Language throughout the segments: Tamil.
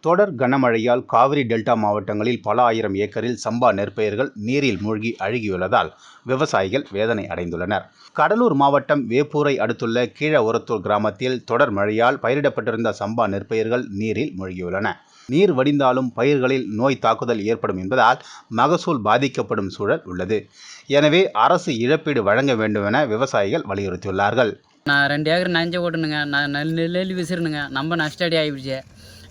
தொடர் கனமழையால் காவிரி டெல்டா மாவட்டங்களில் பல ஆயிரம் ஏக்கரில் சம்பா நெற்பயிர்கள் நீரில் மூழ்கி அழுகியுள்ளதால் விவசாயிகள் வேதனை அடைந்துள்ளனர். கடலூர் மாவட்டம் வேப்பூரை அடுத்துள்ள கீழ ஒரத்தூர் கிராமத்தில் தொடர் மழையால் பயிரிடப்பட்டிருந்த சம்பா நெற்பயிர்கள் நீரில் மூழ்கியுள்ளன. நீர் வடிந்தாலும் பயிர்களில் நோய் தாக்குதல் ஏற்படும் என்பதால் மகசூல் பாதிக்கப்படும் சூழல் உள்ளது. எனவே அரசு இழப்பீடு வழங்க வேண்டும் என விவசாயிகள் வலியுறுத்தியுள்ளார்கள். நான் 2 ஏக்கர் நஞ்சை ஓட்டணுங்க. நான் நெல் விசிறணுங்க. நம்ம நஷ்டடி ஆகிடுச்சு.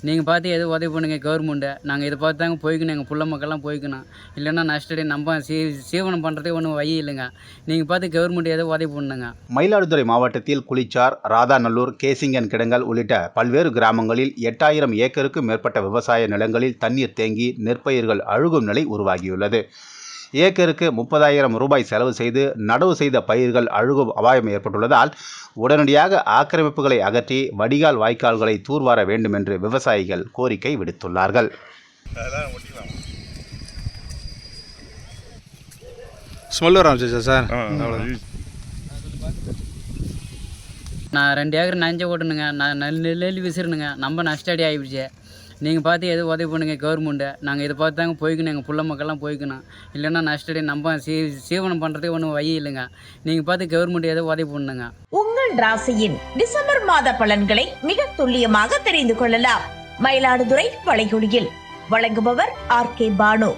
நீங்கள் பார்த்து எதுவும் உதவி பண்ணுங்க கவர்மெண்ட்டு. நாங்கள் இதை பார்த்து தாங்க போய்க்கணும், எங்கள் புள்ள மக்கள்லாம் போய்க்கணும். இல்லைன்னா நஷ்டடி நம்ம சீவனம் பண்ணுறதே ஒன்றும் வழி இல்லைங்க. நீங்கள் பார்த்து கவர்மெண்ட் எதுவும் உதவி பண்ணுங்க. மயிலாடுதுறை மாவட்டத்தில் குளிச்சார், ராதாநல்லூர், கேசிங்கன் கிடங்கல் உள்ளிட்ட பல்வேறு கிராமங்களில் 8000 ஏக்கருக்கும் மேற்பட்ட விவசாய நிலங்களில் தண்ணீர் தேங்கி நெற்பயிர்கள் அழுகும் நிலை உருவாகியுள்ளது. ஏக்கருக்கு 30,000 ரூபாய் செலவு செய்து நடவு செய்த பயிர்கள் அழுகும் அபாயம் ஏற்பட்டுள்ளதால் உடனடியாக ஆக்கிரமிப்புகளை அகற்றி வடிகால் வாய்க்கால்களை தூர்வார வேண்டும் என்று விவசாயிகள் கோரிக்கை விடுத்துள்ளார்கள். நான் 2 ஏக்கர் நஞ்சை ஓட்டணுங்க. நான் நெல் விசிறணுங்க. நம்ம நஷ்டடி ஆகிடுச்சு. நீங்கள் பார்த்து எதுவும் உதவி பண்ணுங்க கவர்மெண்ட்டு. நாங்கள் இதை பார்த்து தாங்க போய்க்கணும், எங்கள் புள்ள மக்கள்லாம் போய்க்கணும். இல்லைன்னா நஷ்டடி நம்ம சீவனம் பண்ணுறதே ஒன்றும் வழி இல்லைங்க. நீங்கள் பார்த்து கவர்மெண்ட் எதுவும் உதவி பண்ணுங்க. உங்கள் ராசியின் டிசம்பர் மாத பலன்களை மிக துல்லியமாக தெரிந்து கொள்ளலாம். மயிலாடுதுறை வளைகுடியில் வழங்குபவர் RK பானு.